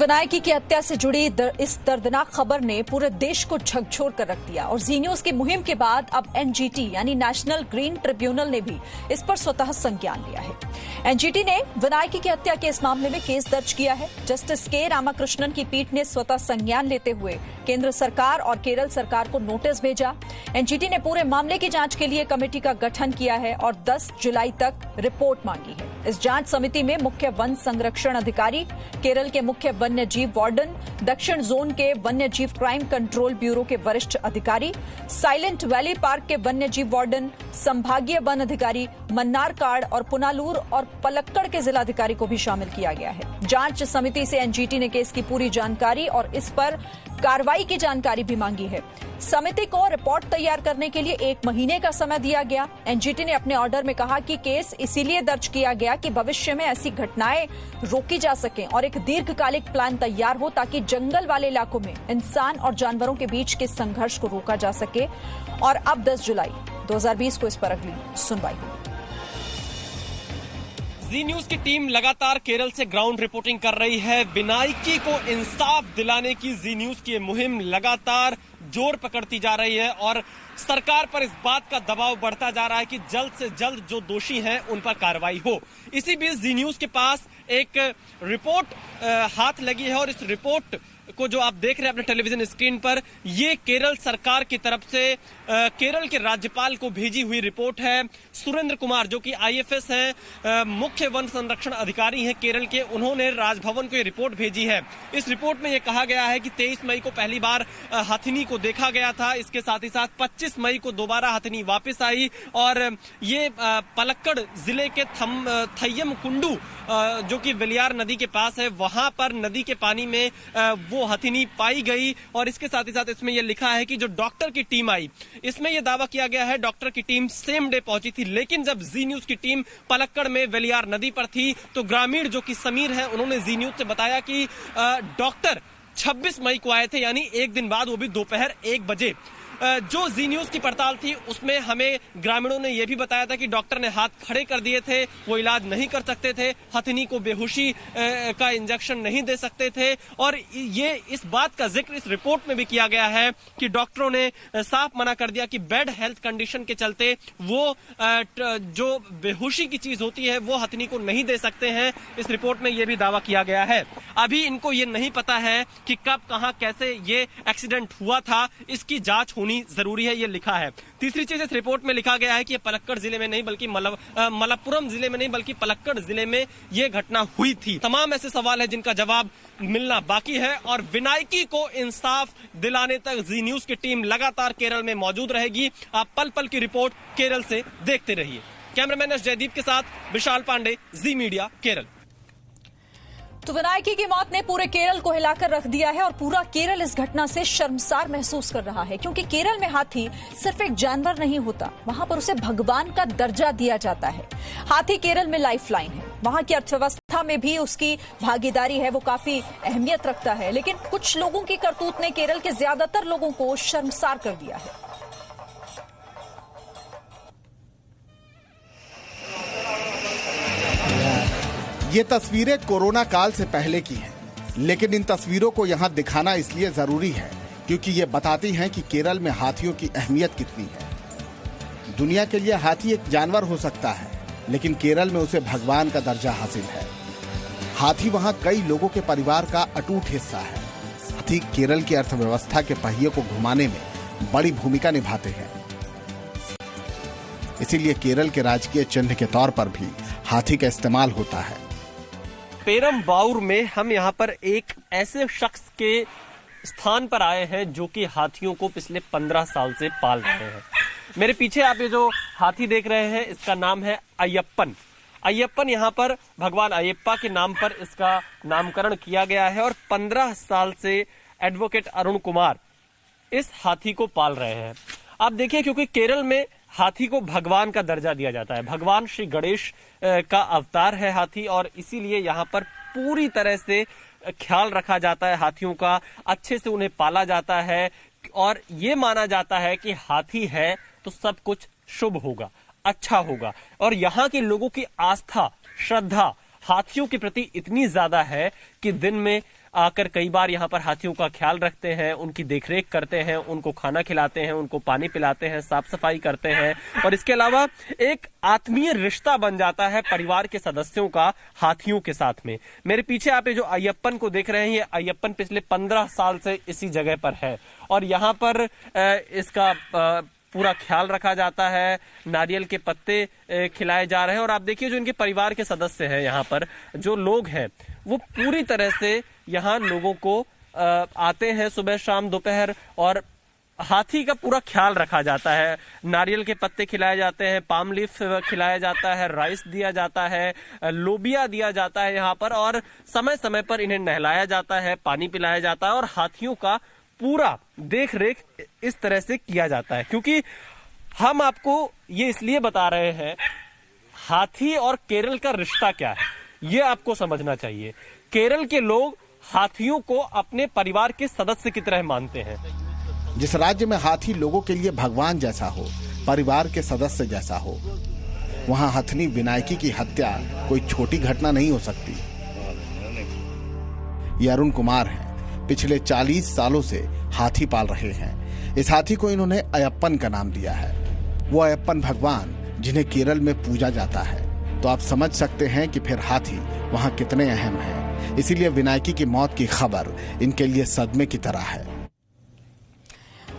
विनायकी की हत्या से जुड़ी इस दर्दनाक खबर ने पूरे देश को झकझोर कर रख दिया और जी न्यूज की मुहिम के बाद अब एनजीटी यानी नेशनल ग्रीन ट्रिब्यूनल ने भी इस पर स्वतः संज्ञान लिया है। एनजीटी ने विनायकी की हत्या के इस मामले में केस दर्ज किया है। जस्टिस के रामाकृष्णन की पीठ ने स्वतः संज्ञान लेते हुए केंद्र सरकार और केरल सरकार को नोटिस भेजा। एनजीटी ने पूरे मामले की जांच के लिए कमेटी का गठन किया है और 10 जुलाई तक रिपोर्ट मांगी है। इस जांच समिति में मुख्य वन संरक्षण अधिकारी, केरल के मुख्य वन्य जीव वार्डन, दक्षिण जोन के वन्य जीव क्राइम कंट्रोल ब्यूरो के वरिष्ठ अधिकारी, साइलेंट वैली पार्क के वन्य जीव वार्डन, संभागीय वन अधिकारी, मन्नारकाड़ और पुनालूर और पलक्कड़ के जिलाधिकारी को भी शामिल किया गया है। जांच समिति से एनजीटी ने केस की पूरी जानकारी और इस पर कार्रवाई की जानकारी भी मांगी है। समिति को रिपोर्ट तैयार करने के लिए 1 महीने का समय दिया गया। एनजीटी ने अपने ऑर्डर में कहा कि केस इसीलिए दर्ज किया गया कि भविष्य में ऐसी घटनाएं रोकी जा सकें और एक दीर्घकालिक प्लान तैयार हो ताकि जंगल वाले इलाकों में इंसान और जानवरों के बीच के संघर्ष को रोका जा सके। और अब 10 जुलाई 2020 को इस पर अगली सुनवाई हुई। जी न्यूज की टीम लगातार केरल से ग्राउंड रिपोर्टिंग कर रही है। विनायकी को इंसाफ दिलाने की जी न्यूज की मुहिम लगातार जोर पकड़ती जा रही है और सरकार पर इस बात का दबाव बढ़ता जा रहा है कि जल्द से जल्द जो दोषी हैं उन पर कार्रवाई हो। इसी बीच जी न्यूज के पास एक रिपोर्ट हाथ लगी है और इस रिपोर्ट को जो आप देख रहे हैं अपने टेलीविजन स्क्रीन पर, ये केरल सरकार की तरफ से केरल के राज्यपाल को भेजी हुई रिपोर्ट है। सुरेंद्र कुमार जो कि आईएफएस हैं, मुख्य वन संरक्षण अधिकारी हैं केरल के, उन्होंने राजभवन को ये रिपोर्ट भेजी है। इस रिपोर्ट में ये कहा गया है कि 23 मई को पहली बार हथिनी को देखा गया था। इसके साथ ही साथ 25 मई को दोबारा हथिनी वापस आई और ये पलक्कड़ जिले के थय्यम कुंडू जो कि वेलियार नदी के पास है, वहां पर नदी के पानी में वो हथिनी पाई गई। और इसके साथ ही साथ इसमें यह लिखा है कि जो डॉक्टर की टीम आई, इसमें यह दावा किया गया है डॉक्टर की टीम सेम डे पहुंची थी, लेकिन जब जी न्यूज की टीम पलक्कड़ में वेलियार नदी पर थी तो ग्रामीण जो कि समीर है, उन्होंने जी न्यूज से बताया कि डॉक्टर 26 मई को आए थे, यानी एक दिन बाद, वो भी दोपहर 1 बजे। जो जी न्यूज की पड़ताल थी उसमें हमें ग्रामीणों ने यह भी बताया था कि डॉक्टर ने हाथ खड़े कर दिए थे, वो इलाज नहीं कर सकते थे, हथिनी को बेहोशी का इंजेक्शन नहीं दे सकते थे। और ये इस बात का जिक्र इस रिपोर्ट में भी किया गया है कि डॉक्टरों ने साफ मना कर दिया कि बेड हेल्थ कंडीशन के चलते वो जो बेहोशी की चीज होती है वो हथिनी को नहीं दे सकते हैं। इस रिपोर्ट में यह भी दावा किया गया है। अभी इनको ये नहीं पता है कि कब, कहां, कैसे ये एक्सीडेंट हुआ था, इसकी जांच होनी जरूरी है, ये लिखा है। तीसरी चीज इस रिपोर्ट में लिखा गया है कि ये पलक्कड़ जिले में नहीं बल्कि मलप्पुरम जिले में नहीं बल्कि पलक्कड़ जिले में ये घटना हुई थी। तमाम ऐसे सवाल है जिनका जवाब मिलना बाकी है और विनायकी को इंसाफ दिलाने तक जी न्यूज की टीम लगातार केरल में मौजूद रहेगी। आप पल पल की रिपोर्ट केरल से देखते रहिए। कैमरामैन एस जयदीप के साथ विशाल पांडे, जी मीडिया, केरल। तो विनायकी की मौत ने पूरे केरल को हिलाकर रख दिया है और पूरा केरल इस घटना से शर्मसार महसूस कर रहा है, क्योंकि केरल में हाथी सिर्फ एक जानवर नहीं होता, वहां पर उसे भगवान का दर्जा दिया जाता है। हाथी केरल में लाइफलाइन है, वहां की अर्थव्यवस्था में भी उसकी भागीदारी है, वो काफी अहमियत रखता है। लेकिन कुछ लोगों की करतूत ने केरल के ज्यादातर लोगों को शर्मसार कर दिया है। ये तस्वीरें कोरोना काल से पहले की हैं, लेकिन इन तस्वीरों को यहाँ दिखाना इसलिए जरूरी है क्योंकि ये बताती हैं कि केरल में हाथियों की अहमियत कितनी है। दुनिया के लिए हाथी एक जानवर हो सकता है, लेकिन केरल में उसे भगवान का दर्जा हासिल है। हाथी वहाँ कई लोगों के परिवार का अटूट हिस्सा है। हाथी केरल की अर्थव्यवस्था के पहिए को घुमाने में बड़ी भूमिका निभाते हैं। इसीलिए केरल के राजकीय चिन्ह के तौर पर भी हाथी का इस्तेमाल होता है। पेरम्बावूर में हम यहाँ पर एक ऐसे शख्स के स्थान पर आए हैं जो कि हाथियों को पिछले 15 साल से पाल रहे हैं। मेरे पीछे आप ये जो हाथी देख रहे हैं, इसका नाम है अय्यप्पन। अय्यप्पन यहाँ पर भगवान अयप्पा के नाम पर इसका नामकरण किया गया है और 15 साल से एडवोकेट अरुण कुमार इस हाथी को पाल रहे हैं। आप देखिए, क्योंकि केरल में हाथी को भगवान का दर्जा दिया जाता है, भगवान श्री गणेश का अवतार है हाथी, और इसीलिए यहाँ पर पूरी तरह से ख्याल रखा जाता है हाथियों का, अच्छे से उन्हें पाला जाता है और ये माना जाता है कि हाथी है तो सब कुछ शुभ होगा, अच्छा होगा। और यहाँ के लोगों की आस्था, श्रद्धा हाथियों के प्रति इतनी ज्यादा है कि दिन में आकर कई बार यहाँ पर हाथियों का ख्याल रखते हैं, उनकी देखरेख करते हैं, उनको खाना खिलाते हैं, उनको पानी पिलाते हैं, साफ सफाई करते हैं और इसके अलावा एक आत्मीय रिश्ता बन जाता है परिवार के सदस्यों का हाथियों के साथ में। मेरे पीछे आप ये जो अय्यप्पन को देख रहे हैं, ये अय्यप्पन पिछले 15 साल से इसी जगह पर है और यहाँ पर इसका पूरा ख्याल रखा जाता है, नारियल के पत्ते खिलाए जा रहे हैं और आप देखिए जो इनके परिवार के सदस्य हैं, यहाँ पर जो लोग हैं वो पूरी तरह से यहाँ लोगों को आते हैं सुबह शाम दोपहर और हाथी का पूरा ख्याल रखा जाता है। नारियल के पत्ते खिलाए जाते हैं, पाम लीफ खिलाया जाता है, राइस दिया जाता है, लोबिया दिया जाता है यहाँ पर और समय समय पर इन्हें नहलाया जाता है, पानी पिलाया जाता है और हाथियों का पूरा देख रेख इस तरह से किया जाता है। क्योंकि हम आपको ये इसलिए बता रहे हैं, हाथी और केरल का रिश्ता क्या है ये आपको समझना चाहिए। केरल के लोग हाथियों को अपने परिवार के सदस्य की तरह मानते हैं। जिस राज्य में हाथी लोगों के लिए भगवान जैसा हो, परिवार के सदस्य जैसा हो, वहां हथनी विनायकी की हत्या कोई छोटी घटना नहीं हो सकती। ये अरुण कुमार हैं, पिछले 40 सालों से हाथी पाल रहे हैं। इस हाथी को इन्होंने अयप्पन का नाम दिया है। वो अयप्पन भगवान जिन्हें केरल में पूजा जाता है। तो आप समझ सकते हैं कि फिर हाथी वहां कितने अहम हैं। इसीलिए विनायकी की मौत की खबर इनके लिए सदमे की तरह है।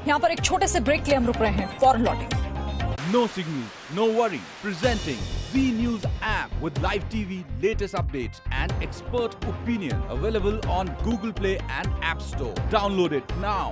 यहाँ पर एक छोटे से ब्रेक के लिए हम रुक रहे हैं, फौरन लौटेंगे। No signal, no worry. Presenting Z News app with live TV, latest updates and expert opinion. Available on Google Play and App Store. Download it now.